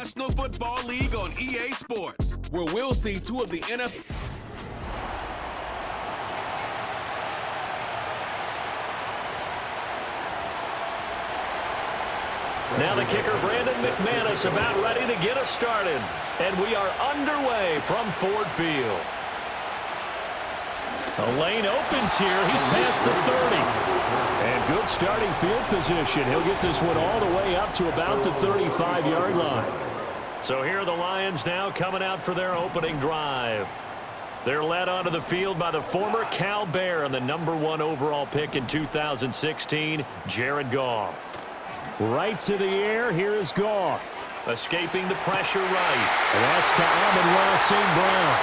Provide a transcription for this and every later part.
National Football League on EA Sports, where we'll see two of the NFL. Now the kicker, Brandon McManus, about ready to get us started. And we are underway from Ford Field. The lane opens here. He's past the 30. And good starting field position. He'll get this one all the way up to about the 35-yard line. So here are the Lions now coming out for their opening drive. They're led onto the field by the former Cal Bear and the #1 overall pick in 2016, Jared Goff. Right to the air, here is Goff. Escaping the pressure right. And that's to Amon-Ra St. Brown.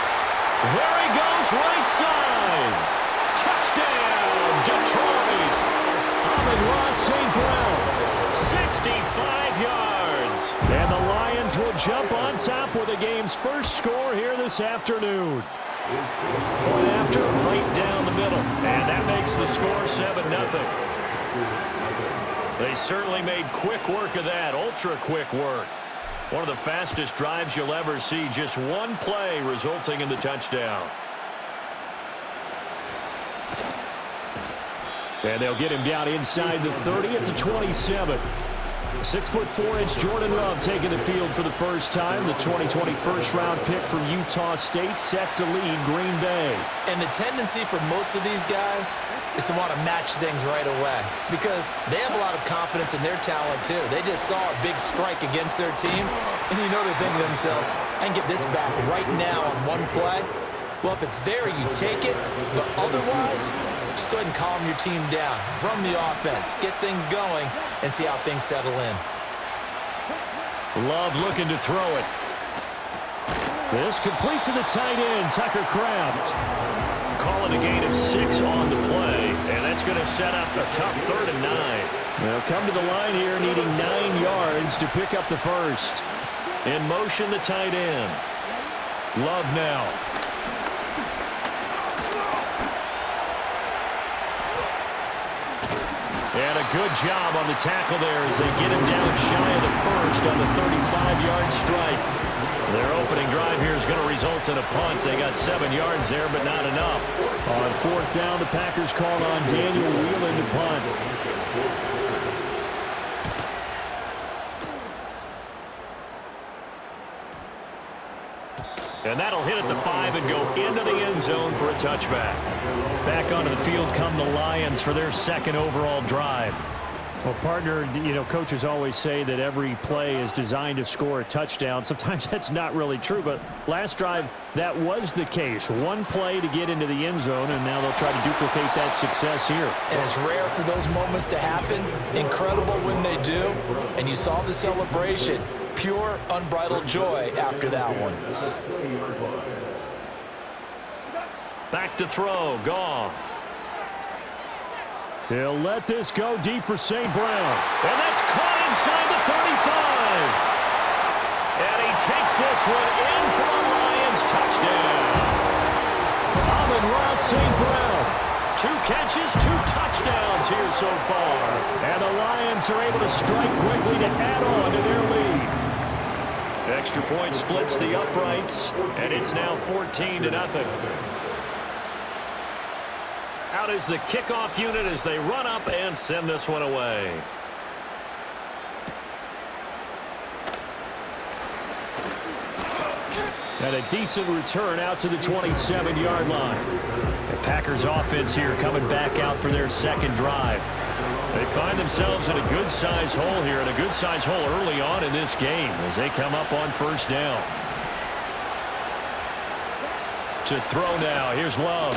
There he goes, right side. Touchdown, Detroit. Amon-Ra St. Brown, 65 yards. And the Lions will jump on top with the game's first score here this afternoon. Point after, right down the middle. And that makes the score 7-0. They certainly made quick work of that, ultra-quick work. One of the fastest drives you'll ever see, just one play resulting in the touchdown. And they'll get him down inside the 30 at the 27. 6'4" Jordan Love taking the field for the first time. The 2020 first-round pick from Utah State set to lead Green Bay. And the tendency for most of these guys is to want to match things right away because they have a lot of confidence in their talent too. They just saw a big strike against their team, and you know they're thinking to themselves, I can get this back right now on one play. Well, if it's there, you take it, but otherwise, just go ahead and calm your team down. Run the offense, get things going, and see how things settle in. Love looking to throw it. This complete to the tight end, Tucker Kraft. Calling a gain of 6 on the play, and that's going to set up a tough 3rd and 9. They'll come to the line here needing 9 yards to pick up the first. In motion, the tight end. Love now. And a good job on the tackle there as they get him down shy of the first on the 35-yard strike. Their opening drive here is going to result in a punt. They got 7 yards there, but not enough. On 4th down, the Packers called on Daniel Whelan to punt. And that'll hit at the 5 and go into the end zone for a touchback. Back onto the field come the Lions for their second overall drive. Well, partner, you know, coaches always say that every play is designed to score a touchdown. Sometimes that's not really true, but last drive, that was the case. One play to get into the end zone, and now they'll try to duplicate that success here. And it's rare for those moments to happen. Incredible when they do. And you saw the celebration. Pure, unbridled joy after that one. Back to throw, Goff. He'll let this go deep for St. Brown. And that's caught inside the 35. And he takes this one in for a Lions touchdown. Amon-Ra St. Brown. 2 catches, 2 touchdowns here so far. And the Lions are able to strike quickly to add on to their lead. Extra point splits the uprights, and it's now 14-0. Out is the kickoff unit as they run up and send this one away. And a decent return out to the 27-yard line. The Packers offense here coming back out for their second drive. They find themselves in a good-sized hole here, and a good-sized hole early on in this game as they come up on 1st down. To throw now, here's Love.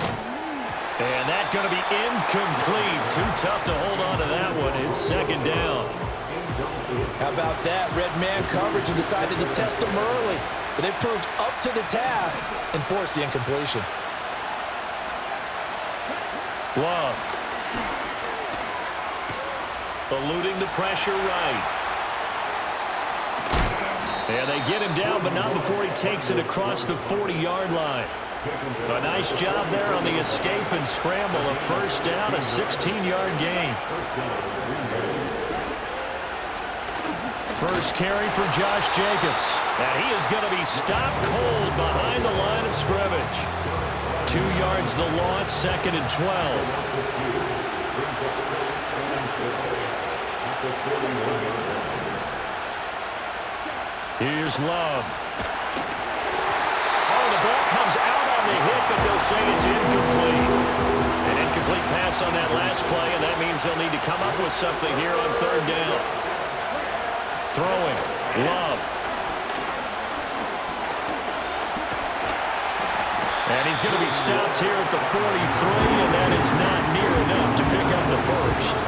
And that's going to be incomplete. Too tough to hold on to that one. It's 2nd down. How about that? Red man coverage and decided to test them early. But they proved up to the task and forced the incompletion. Love. Eluding the pressure right. And they get him down, but not before he takes it across the 40-yard line. A nice job there on the escape and scramble. A 1st down, a 16-yard gain. First carry for Josh Jacobs. And he is going to be stopped cold behind the line of scrimmage. 2 yards the loss, 2nd and 12. Here's Love. Oh, the ball comes out on the hit, but they'll say it's incomplete. An incomplete pass on that last play, and that means they'll need to come up with something here on 3rd down. Throwing. Love. And he's going to be stopped here at the 43, and that is not near enough to pick up the first.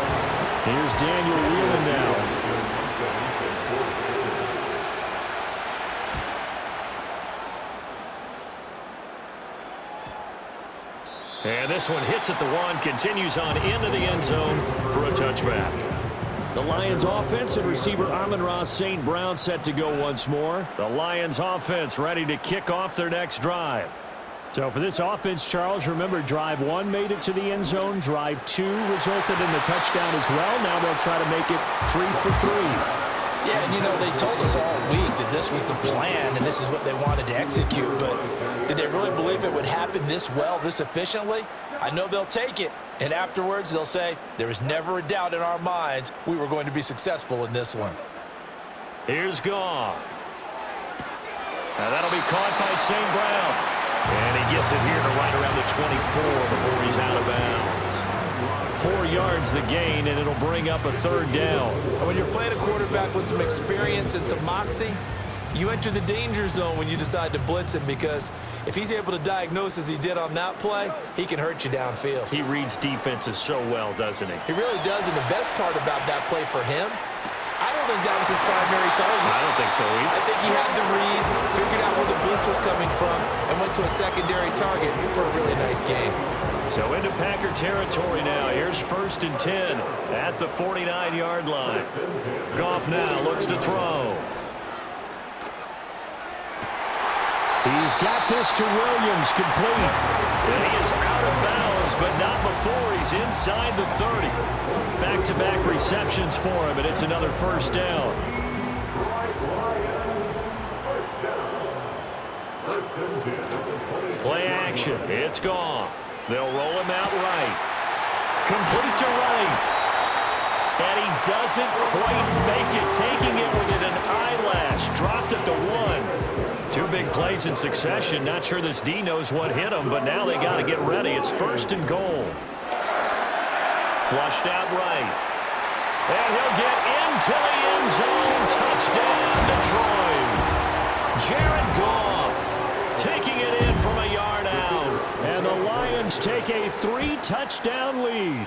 Here's Daniel Whelan now. And this one hits at the 1, continues on into the end zone for a touchback. The Lions offense and receiver Amon-Ra St. Brown set to go once more. The Lions offense ready to kick off their next drive. So for this offense, Charles, remember drive 1 made it to the end zone. Drive 2 resulted in the touchdown as well. Now they'll try to make it 3 for 3. Yeah, and you know, they told us all week that this was the plan and this is what they wanted to execute, but did they really believe it would happen this well, this efficiently? I know they'll take it, and afterwards they'll say, there was never a doubt in our minds we were going to be successful in this one. Here's Goff. Now that'll be caught by St. Brown. And he gets it here to right around the 24 before he's out of bounds. 4 yards the gain, and it'll bring up a 3rd down. And when you're playing a quarterback with some experience and some moxie, you enter the danger zone when you decide to blitz him, because if he's able to diagnose as he did on that play, he can hurt you downfield. He reads defenses so well, doesn't he? He really does, and the best part about that play for him, I don't think that was his primary target. I don't think so either. I think he had the read, figured out where the blitz was coming from, and went to a secondary target for a really nice game. So into Packer territory now. Here's 1st and 10 at the 49-yard line. Goff now looks to throw. He's got this to Williams, complete. And he is out of bounds, but not before he's inside the 30. Back-to-back receptions for him, and it's another 1st down. Play action. It's Goff. They'll roll him out right. Complete to right. And he doesn't quite make it, taking it within an eyelash. Dropped at the 1. 2 big plays in succession. Not sure this D knows what hit him, but now they got to get ready. It's 1st and goal. Flushed out right. And he'll get into the end zone. Touchdown, Detroit. Jared Goff taking it in from a yard out. And the Lions take a 3-touchdown lead.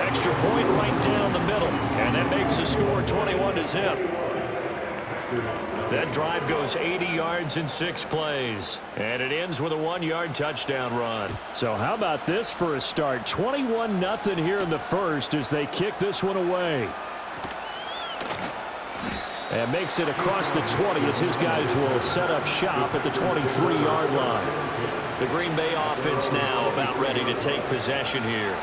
Extra point right down the middle. And that makes the score 21-zip. That drive goes 80 yards in 6 plays. And it ends with a 1-yard touchdown run. So how about this for a start? 21-0 here in the first as they kick this one away. And makes it across the 20 as his guys will set up shop at the 23-yard line. The Green Bay offense now about ready to take possession here.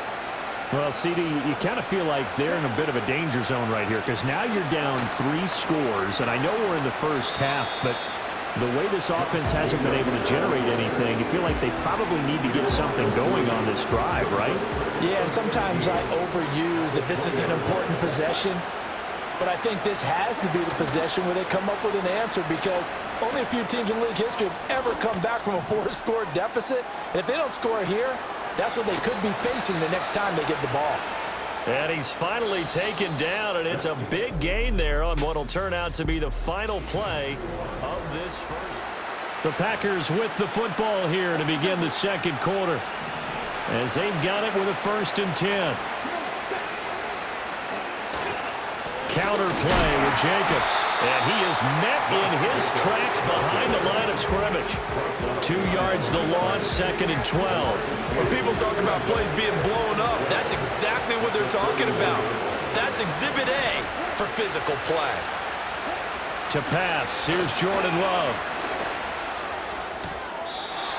Well, CD, you kind of feel like they're in a bit of a danger zone right here because now you're down 3 scores, and I know we're in the first half, but the way this offense hasn't been able to generate anything, you feel like they probably need to get something going on this drive, right? Yeah, and sometimes I overuse that this is an important possession, but I think this has to be the possession where they come up with an answer because only a few teams in league history have ever come back from a 4-score deficit, and if they don't score here, that's what they could be facing the next time they get the ball. And he's finally taken down, and it's a big gain there on what will turn out to be the final play of this first. The Packers with the football here to begin the 2nd quarter as they've got it with a 1st and 10. Counter play with Jacobs, and he is met in his tracks behind the line of scrimmage. 2 yards the loss, 2nd and 12. When people talk about plays being blown up, that's exactly what they're talking about. That's Exhibit A for physical play. To pass, here's Jordan Love.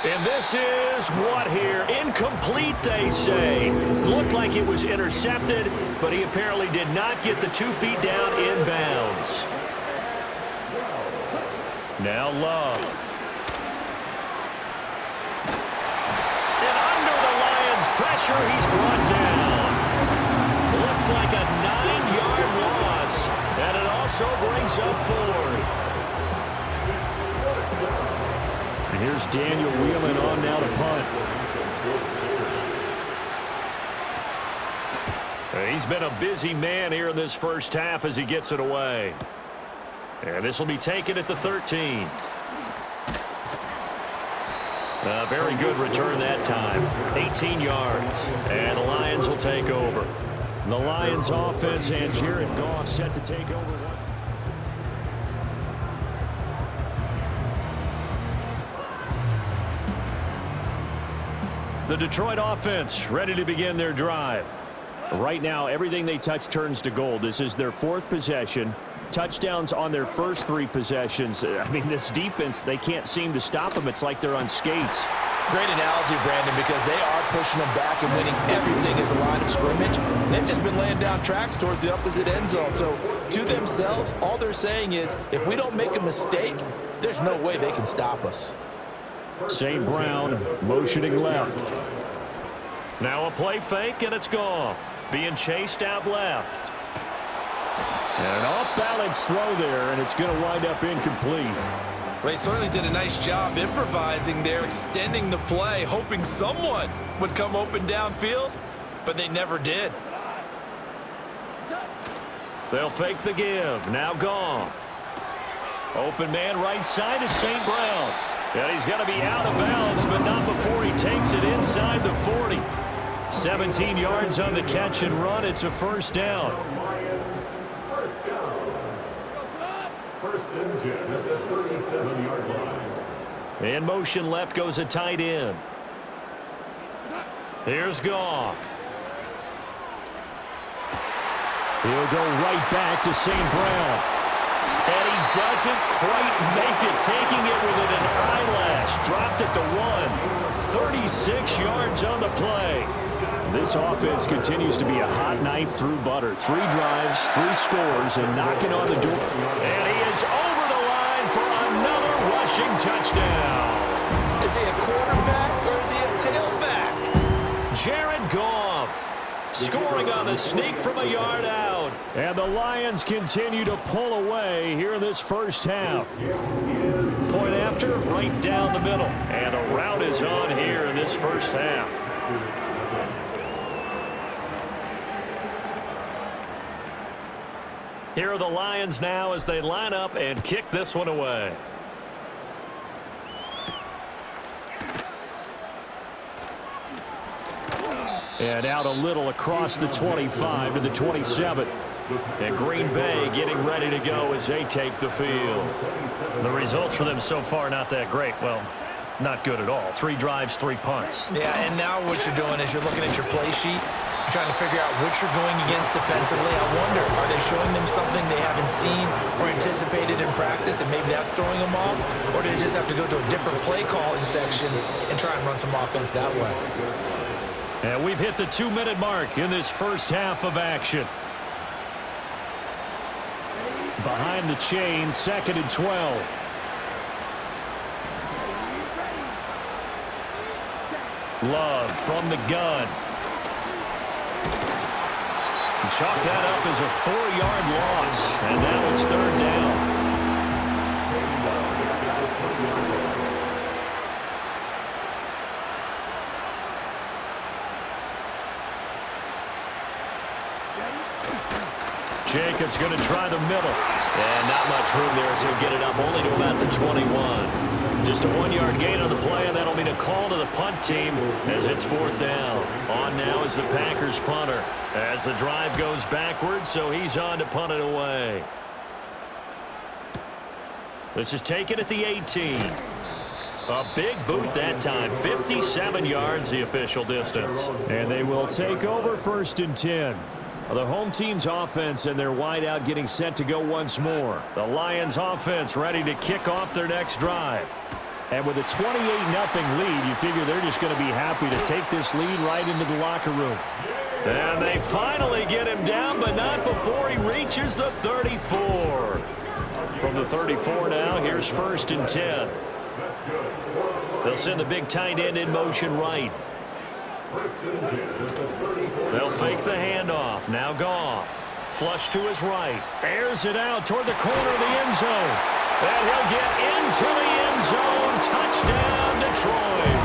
And this is what here? Incomplete, they say. Looked like it was intercepted, but he apparently did not get the 2 feet down inbounds. Now Love. And under the Lions' pressure, he's brought down. Looks like a 9-yard loss, and it also brings up 4th. And here's Daniel Whelan on now to punt. He's been a busy man here in this first half as he gets it away. And this will be taken at the 13. A very good return that time. 18 yards. And the Lions will take over. The Lions offense and Jared Goff set to take over. The Detroit offense ready to begin their drive. Right now, everything they touch turns to gold. This is their 4th possession. Touchdowns on their first 3 possessions. I mean, this defense, they can't seem to stop them. It's like they're on skates. Great analogy, Brandon, because they are pushing them back and winning everything at the line of scrimmage. They've just been laying down tracks towards the opposite end zone. So, to themselves, all they're saying is, if we don't make a mistake, there's no way they can stop us. St. Brown motioning left. Now a play fake, and it's Goff being chased out left. And an off-balance throw there, and it's going to wind up incomplete. Well, he certainly did a nice job improvising there, extending the play, hoping someone would come open downfield, but they never did. They'll fake the give. Now Goff. Open man right side is St. Brown. And he's going to be out of bounds, but not before he takes it inside the 40. 17 yards on the catch and run. It's a first down. First and 10 at the 37-yard line. In motion left goes a tight end. Here's Goff. He'll go right back to St. Brown. And he doesn't quite make it, taking it within an eyelash. Dropped at the 1. 36 yards on the play. This offense continues to be a hot knife through butter. 3 drives, 3 scores, and knocking on the door. And he is over the line for another rushing touchdown. Is he a quarterback or is he a tailback? Jared Goff scoring on the sneak from a yard out. And the Lions continue to pull away here in this first half. Point after, right down the middle. And the route is on here in this first half. Here are the Lions now as they line up and kick this one away. And out a little across the 25 to the 27. And Green Bay getting ready to go as they take the field. The results for them so far not that great. Well, not good at all. 3 drives, 3 punts. Yeah, and now what you're doing is you're looking at your play sheet, trying to figure out what you're going against defensively. I wonder, are they showing them something they haven't seen or anticipated in practice, and maybe that's throwing them off? Or do they just have to go to a different play calling section and try and run some offense that way? And we've hit the 2-minute mark in this first half of action. Behind the chain, 2nd and 12. Love from the gun. Chalk that up as a 4-yard loss. And now it's 3rd down. Jacobs going to try the middle. And not much room there as he'll get it up only to about the 21. Just a 1-yard gain on the play, and that'll mean a call to the punt team as it's 4th down. On now is the Packers punter as the drive goes backwards, so he's on to punt it away. This is taken at the 18. A big boot that time. 57 yards the official distance. And they will take over 1st and 10. The home team's offense and their wideout getting set to go once more. The Lions offense ready to kick off their next drive. And with a 28-0 lead, you figure they're just going to be happy to take this lead right into the locker room. And they finally get him down, but not before he reaches the 34. From the 34 now, here's 1st and 10. They'll send the big tight end in motion right. They'll fake the handoff. Now Goff. Flush to his right. Airs it out toward the corner of the end zone. And he'll get into the end zone. Touchdown, Detroit.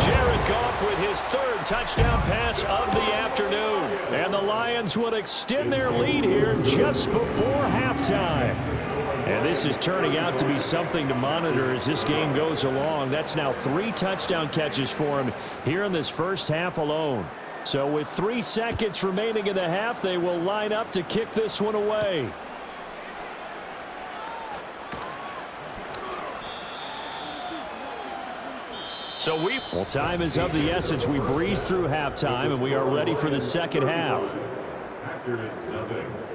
Jared Goff with his 3rd touchdown pass of the afternoon. And the Lions would extend their lead here just before halftime. And this is turning out to be something to monitor as this game goes along. That's now 3 touchdown catches for him here in this first half alone. So with 3 seconds remaining in the half, they will line up to kick this one away. Well, time is of the essence. We breeze through halftime, and we are ready for the second half.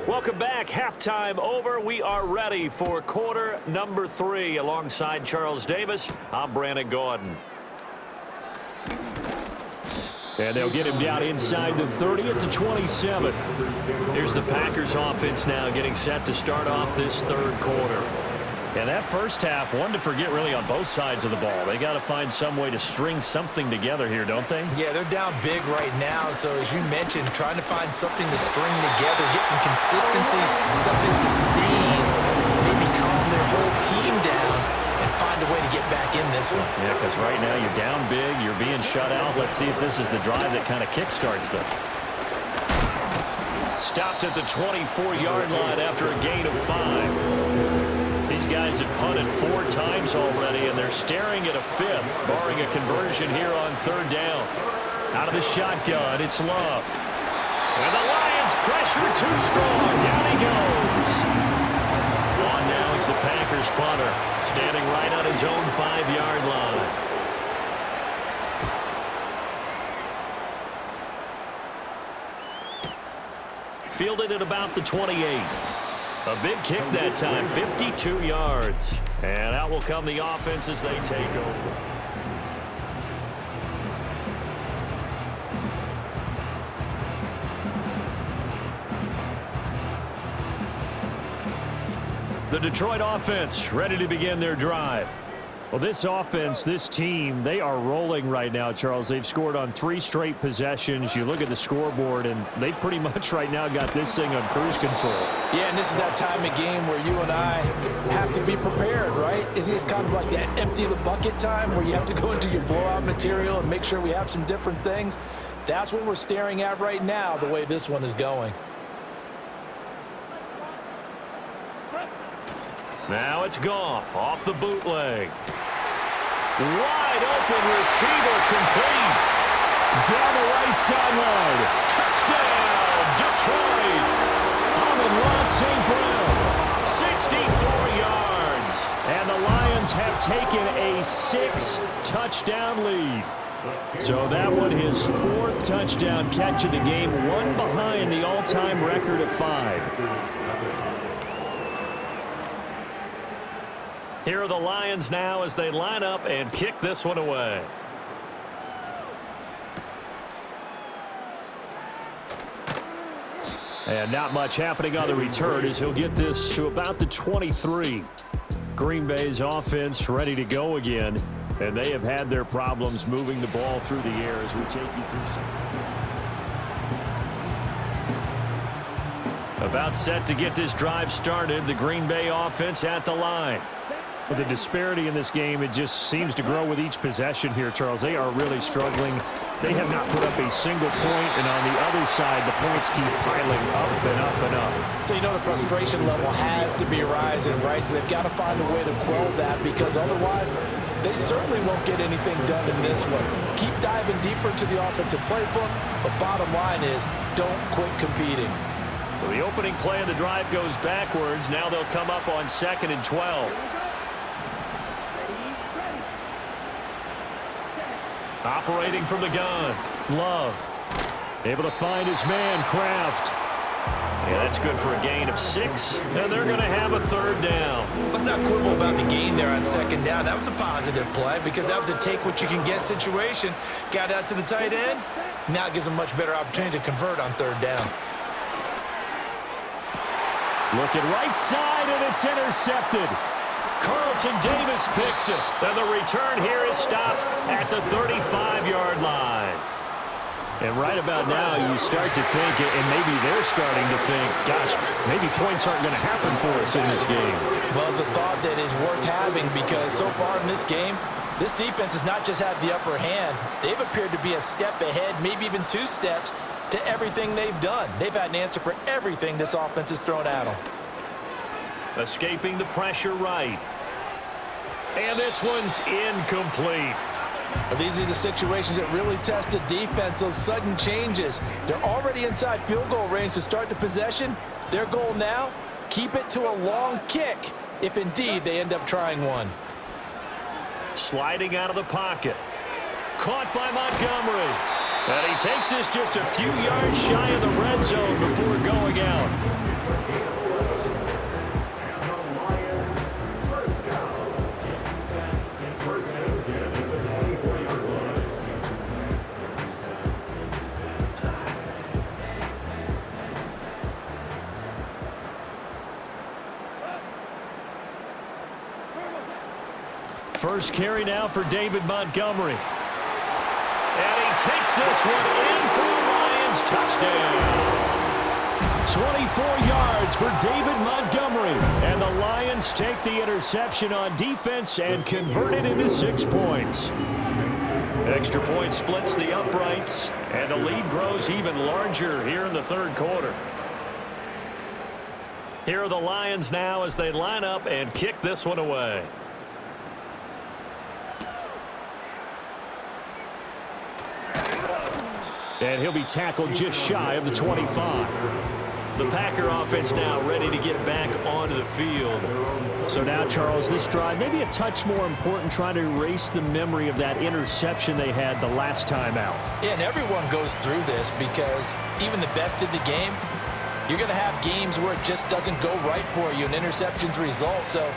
Welcome back. Halftime over. We are ready for quarter number 3. Alongside Charles Davis, I'm Brandon Gordon. And they'll get him down inside the 30 at the 27. Here's the Packers offense now getting set to start off this 3rd quarter. And that first half, one to forget really on both sides of the ball. They got to find some way to string something together here, don't they? Yeah, they're down big right now. So as you mentioned, trying to find something to string together, get some consistency, something sustained, maybe calm their whole team down and find a way to get back in this one. Yeah, because right now you're down big, you're being shut out. Let's see if this is the drive that kind of kickstarts them. Stopped at the 24-yard line after a gain of 5. These guys have punted 4 times already, and they're staring at a 5th, barring a conversion here on 3rd down. Out of the shotgun, it's Love. And the Lions pressure too strong. Down he goes. On now is the Packers punter, standing right on his own 5-yard line. Fielded at about the 28. A big kick that time, 52 yards. And out will come the offense as they take over. The Detroit offense ready to begin their drive. Well, this offense, this team, they are rolling right now, Charles. They've scored on 3 straight possessions. You look at the scoreboard, and they pretty much right now got this thing on cruise control. Yeah, and this is that time of game where you and I have to be prepared, right? Isn't this kind of like that empty the bucket time where you have to go into your blowout material and make sure we have some different things? That's what we're staring at right now, the way this one is going. Now it's Goff off the bootleg. Wide open receiver complete. Down the right sideline. Touchdown, Detroit. Amon-Ra St. Brown. 64 yards. And the Lions have taken a 6-touchdown lead. So that one his 4th touchdown catch of the game, one behind the all-time record of 5. Here are the Lions now as they line up and kick this one away. And not much happening on the return as he'll get this to about the 23. Green Bay's offense ready to go again, and they have had their problems moving the ball through the air as we take you through some. About set to get this drive started, the Green Bay offense at the line. With the disparity in this game, it just seems to grow with each possession here, Charles. They are really struggling. They have not put up a single point, and on the other side, the points keep piling up and up and up. So you know the frustration level has to be rising, right? So they've got to find a way to quell that, because otherwise they certainly won't get anything done in this one. Keep diving deeper into the offensive playbook, but bottom line is don't quit competing. So the opening play of the drive goes backwards. Now they'll come up on 2nd and 12. Operating from the gun, Love. Able to find his man, Kraft. Yeah, that's good for a gain of 6, and they're going to have a third down. Let's not quibble about the gain there on second down. That was a positive play because that was a take-what-you-can-get situation. Got out to the tight end. Now it gives them a much better opportunity to convert on third down. Looking right side, and it's intercepted. Carlton Davis picks it, and the return here is stopped at the 35-yard line. And right about now, you start to think, and maybe they're starting to think, gosh, maybe points aren't going to happen for us in this game. Well, it's a thought that is worth having because so far in this game, this defense has not just had the upper hand. They've appeared to be a step ahead, maybe even 2 steps, to everything they've done. They've had an answer for everything this offense has thrown at them. Escaping the pressure right. And this one's incomplete. These are the situations that really test a defense, those sudden changes. They're already inside field goal range to start the possession. Their goal now, keep it to a long kick, if indeed they end up trying one. Sliding out of the pocket. Caught by Montgomery. And he takes this just a few yards shy of the red zone before going out. First carry now for David Montgomery. And he takes this one in for a Lions touchdown. 24 yards for David Montgomery. And the Lions take the interception on defense and convert it into 6 points. Extra point splits the uprights, and the lead grows even larger here in the third quarter. Here are the Lions now as they line up and kick this one away. And he'll be tackled just shy of the 25. The Packer offense now ready to get back onto the field. So now, Charles, this drive maybe a touch more important, trying to erase the memory of that interception they had the last time out. Yeah, and everyone goes through this because even the best in the game, you're going to have games where it just doesn't go right for you and interceptions result. So,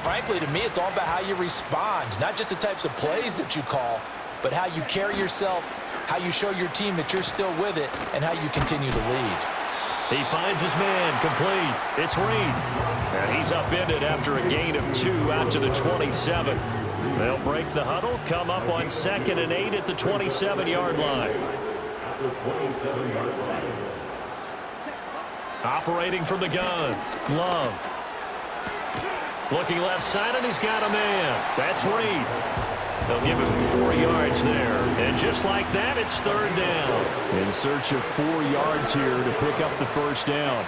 frankly, to me, it's all about how you respond, not just the types of plays that you call, but how you carry yourself, how you show your team that you're still with it, and how you continue to lead. He finds his man, complete. It's Reed. And he's upended after a gain of 2 out to the 27. They'll break the huddle, come up on 2nd and 8 at the 27-yard line. Operating from the gun, Love. Looking left side, and he's got a man. That's Reed. They'll give him 4 yards there. And just like that, it's 3rd down. In search of 4 yards here to pick up the first down.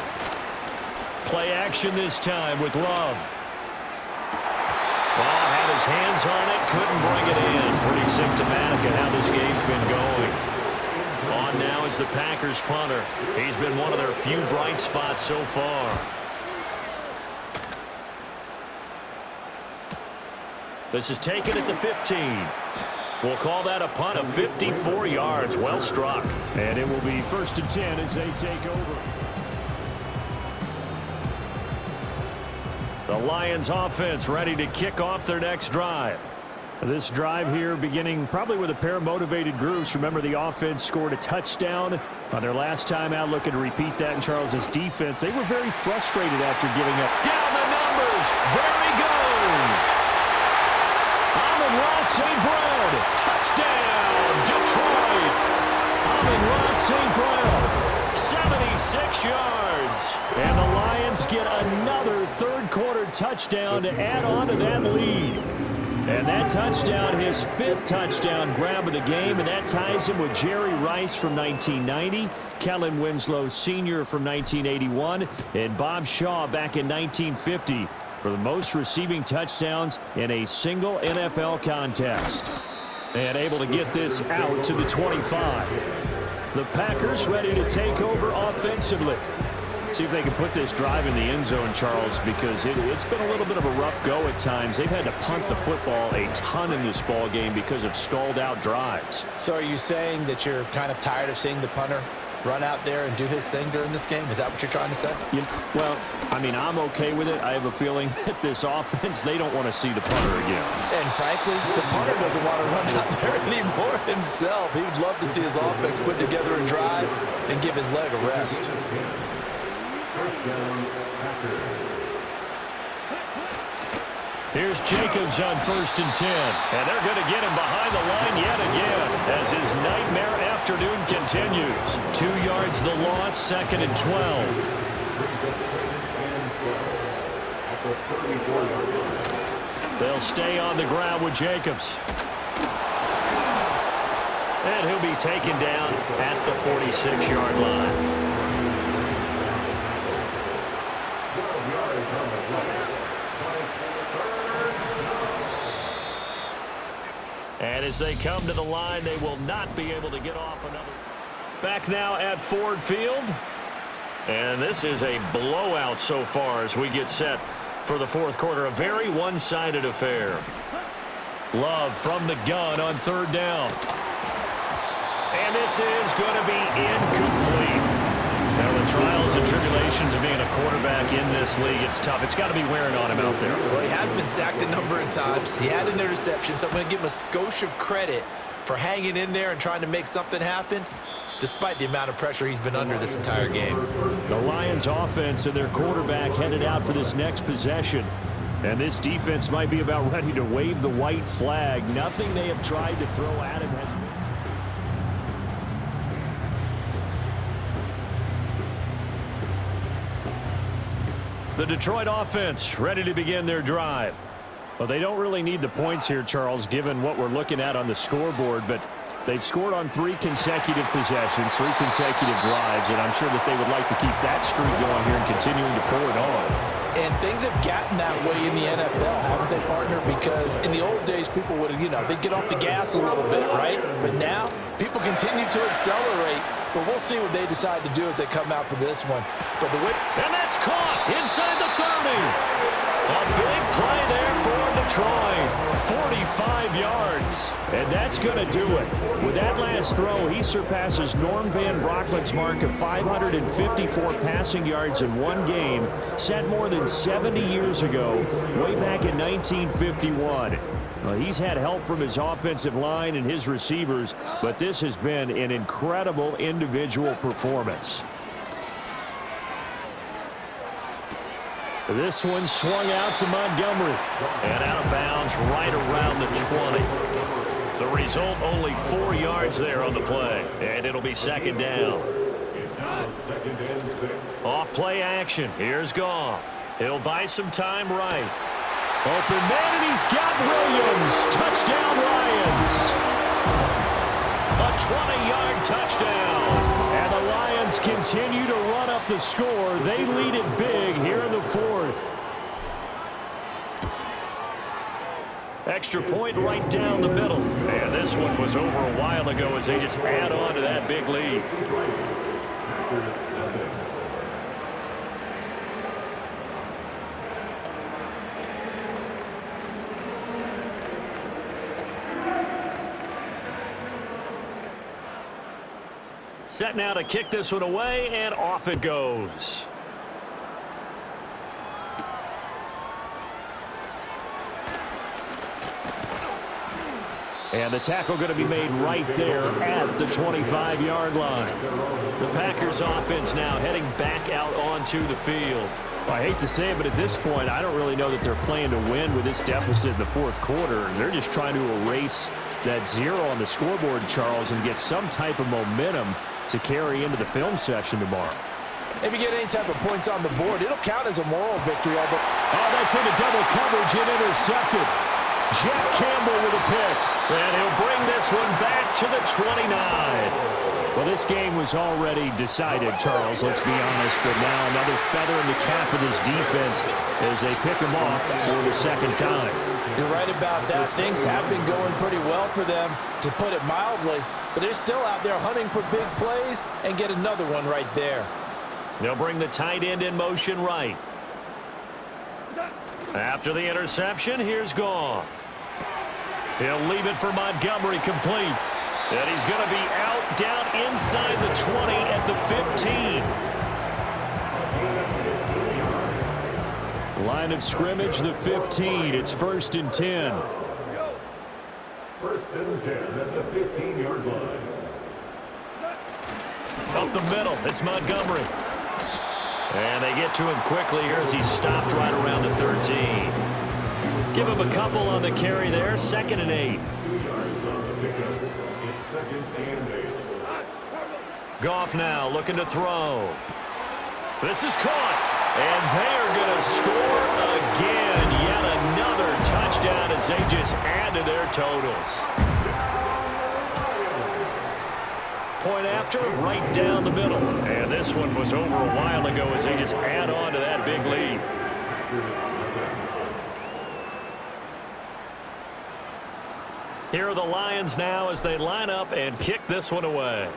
Play action this time with Love. Well, had his hands on it, couldn't bring it in. Pretty symptomatic of how this game's been going. On now is the Packers punter. He's been one of their few bright spots so far. This is taken at the 15. We'll call that a punt of 54 yards. Well struck. And it will be 1st and 10 as they take over. The Lions offense ready to kick off their next drive. This drive here beginning probably with a pair of motivated groups. Remember, the offense scored a touchdown on their last time out. Looking to repeat that in Charles's defense. They were very frustrated after giving up. Down the numbers. There he goes. Ross St. Brown, touchdown, Detroit. Ross St. Brown, 76 yards. And the Lions get another third quarter touchdown to add on to that lead. And that touchdown, his 5th touchdown grab of the game, and that ties him with Jerry Rice from 1990, Kellen Winslow Sr. from 1981, and Bob Shaw back in 1950. For the most receiving touchdowns in a single NFL contest. And able to get this out to the 25. The Packers ready to take over offensively. See if they can put this drive in the end zone, Charles, because it's been a little bit of a rough go at times. They've had to punt the football a ton in this ball game because of stalled out drives. So are you saying that you're kind of tired of seeing the punter run out there and do his thing during this game? Is that what you're trying to say? Well, I mean, I'm okay with it. I have a feeling that this offense, they don't want to see the punter again. And frankly, the punter doesn't want to run out there anymore himself. He would love to see his offense put together a drive and give his leg a rest. Here's Jacobs on 1st and 10. And they're going to get him behind the line yet again as his nightmare afternoon continues. 2 yards the loss, 2nd and 12. They'll stay on the ground with Jacobs. And he'll be taken down at the 46-yard line. And as they come to the line, they will not be able to get off another. Back now at Ford Field. And this is a blowout so far as we get set for the 4th quarter. A very one-sided affair. Love from the gun on 3rd down. And this is going to be incomplete. Now, the trials and tribulations of being a quarterback in this league, it's tough. It's got to be wearing on him out there. Well, he has been sacked a number of times. He had an interception, so I'm going to give him a skosh of credit for hanging in there and trying to make something happen, despite the amount of pressure he's been under this entire game. The Lions offense and their quarterback headed out for this next possession. And this defense might be about ready to wave the white flag. Nothing they have tried to throw at him has been. The Detroit offense ready to begin their drive. Well, they don't really need the points here, Charles, given what we're looking at on the scoreboard, but they've scored on 3 consecutive possessions, 3 consecutive drives, and I'm sure that they would like to keep that streak going here and continuing to pour it on. And things have gotten that way in the NFL, haven't they, partner? Because in the old days, people would, they'd get off the gas a little bit, right? But now, people continue to accelerate. But we'll see what they decide to do as they come out for this one. But and that's caught inside the 30. A big play there for Detroit. 45 yards. And that's going to do it. With that last throw, he surpasses Norm Van Brocklin's mark of 554 passing yards in one game, set more than 70 years ago, way back in 1951. Well, he's had help from his offensive line and his receivers, but this has been an incredible individual performance. This one swung out to Montgomery. And out of bounds right around the 20. The result, only 4 yards there on the play. And it'll be 2nd down. Off play action. Here's Goff. He'll buy some time right. Open man, and he's got Williams. Touchdown, Lions. A 20-yard touchdown. And the Lions continue to run up the score. They lead it big here in the 4th. Extra point right down the middle. And this one was over a while ago as they just add on to that big lead. Set now to kick this one away, and off it goes. And the tackle going to be made right there at the 25-yard line. The Packers offense now heading back out onto the field. Well, I hate to say it, but at this point, I don't really know that they're playing to win with this deficit in the 4th quarter. They're just trying to erase that 0 on the scoreboard, Charles, and get some type of momentum to carry into the film session tomorrow. If you get any type of points on the board, it'll count as a moral victory. Oh, that's into double coverage and intercepted. Jack Campbell with a pick. And he'll bring this one back to the 29. Well, this game was already decided, Charles, let's be honest. But now another feather in the cap of this defense as they pick him off for the 2nd time. You're right about that. Things have been going pretty well for them, to put it mildly. But they're still out there hunting for big plays and get another one right there. They'll bring the tight end in motion right. After the interception, here's Goff. He'll leave it for Montgomery complete. And he's going to be out down inside the 20 at the 15. Line of scrimmage, the 15. It's 1st and 10. 1st and 10 at the 15-yard line. Up the middle, it's Montgomery. And they get to him quickly here as he stopped right around the 13. Give him a couple on the carry there, 2nd and 8. 2 yards on the pickup. It's 2nd and 8. Goff now looking to throw. This is caught. And they're going to score again. Yet another touchdown as they just add to their totals. Point after, right down the middle. And this one was over a while ago as they just add on to that big lead. Here are the Lions now as they line up and kick this one away.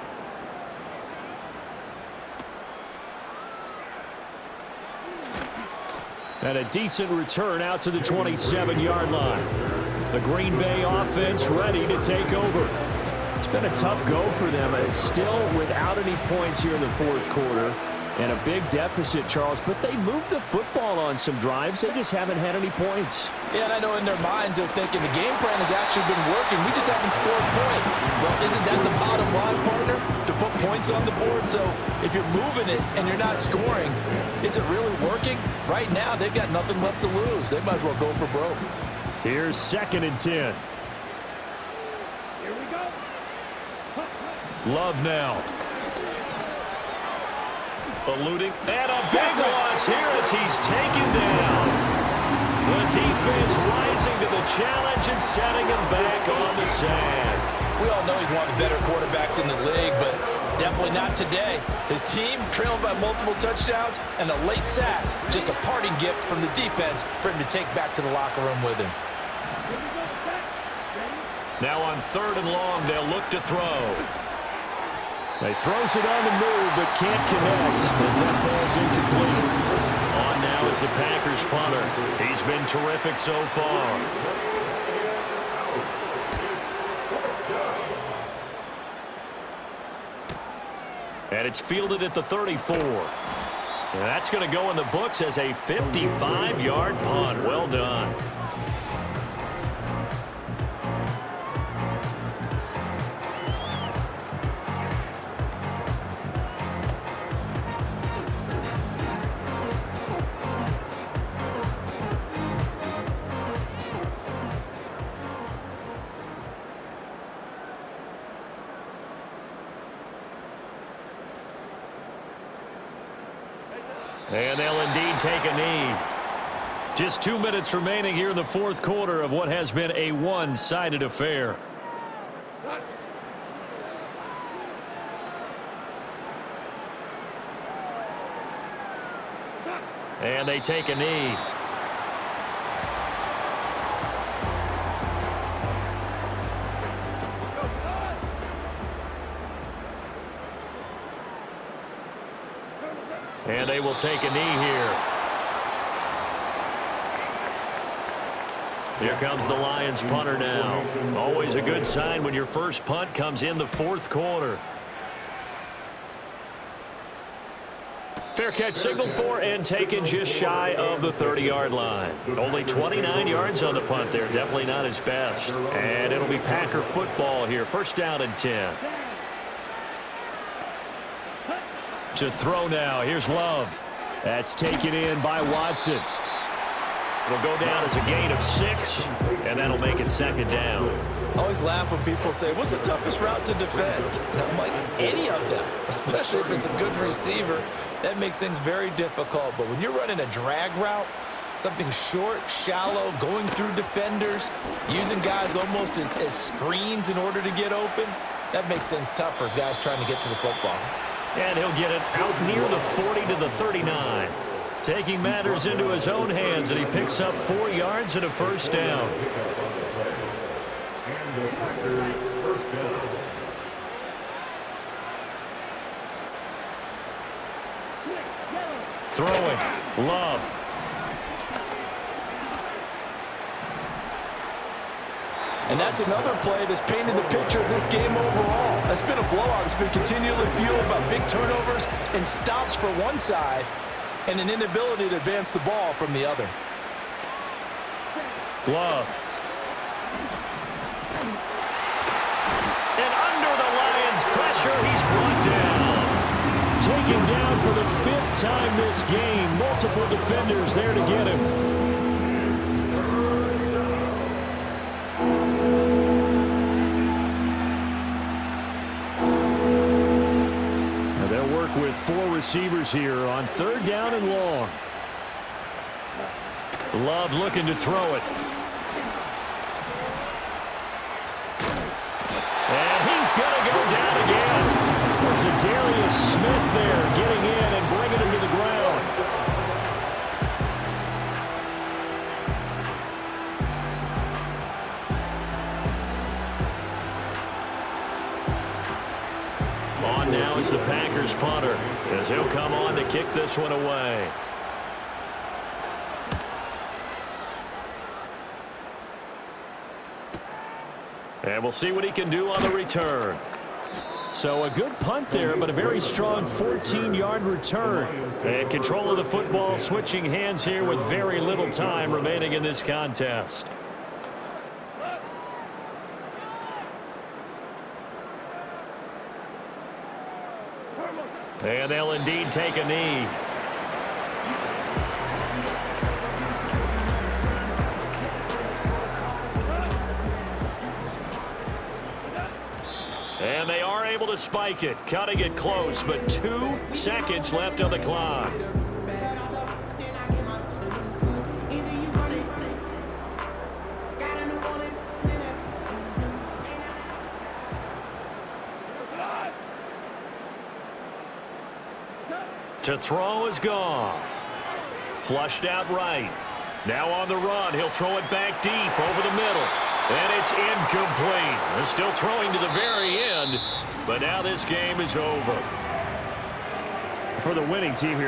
And a decent return out to the 27-yard line. The Green Bay offense ready to take over. It's been a tough go for them. It's still without any points here in the 4th quarter. And a big deficit, Charles. But they moved the football on some drives. They just haven't had any points. Yeah, and I know in their minds they're thinking the game plan has actually been working. We just haven't scored points. Well, isn't that the bottom line, partner? To put points on the board? So if you're moving it and you're not scoring, is it really working? Right now, they've got nothing left to lose. They might as well go for broke. Here's 2nd and 10. Love now. Eluding. And a big loss here as he's taken down. The defense rising to the challenge and setting him back on the sand. We all know he's one of the better quarterbacks in the league, but definitely not today. His team trailed by multiple touchdowns and a late sack. Just a parting gift from the defense for him to take back to the locker room with him. Now on 3rd and long, they'll look to throw. They throws it on the move, but can't connect as that falls incomplete. On now is the Packers punter. He's been terrific so far. And it's fielded at the 34. And that's going to go in the books as a 55-yard punt. Well done. And they'll indeed take a knee. Just 2 minutes remaining here in the 4th quarter of what has been a one-sided affair. And they take a knee. And they will take a knee here. Here comes the Lions punter now. Always a good sign when your first punt comes in the 4th quarter. Fair catch signaled for and taken just shy of the 30-yard line. Only 29 yards on the punt there. Definitely not his best. And it'll be Packer football here. 1st down and 10. To throw now. Here's Love. That's taken in by Watson. It'll go down as a gain of 6, and that'll make it 2nd down. I always laugh when people say, what's the toughest route to defend? And I'm like, any of them, especially if it's a good receiver. That makes things very difficult. But when you're running a drag route, something short, shallow, going through defenders, using guys almost as screens in order to get open, that makes things tough for guys trying to get to the football. And he'll get it out near the 40 to the 39. Taking matters into his own hands, and he picks up 4 yards and a 1st down. Throwing. Love. And that's another play that's painted the picture of this game overall. It's been a blowout. It's been continually fueled by big turnovers and stops for one side and an inability to advance the ball from the other. Glove. And under the Lions' pressure, he's brought down. Taken down for the 5th time this game. Multiple defenders there to get him. With 4 receivers here on 3rd down and long. Love looking to throw it. And he's going to go down again. There's Darius Smith there getting in and bringing him to the ground. On now is the Packers punter, as he'll come on to kick this one away. And we'll see what he can do on the return. So a good punt there, but a very strong 14-yard return. And control of the football, switching hands here with very little time remaining in this contest. And they'll indeed take a knee. And they are able to spike it, cutting it close, but 2 seconds left on the clock. To throw is Goff. Flushed out right. Now on the run. He'll throw it back deep over the middle. And it's incomplete. They're still throwing to the very end. But now this game is over. For the winning team here.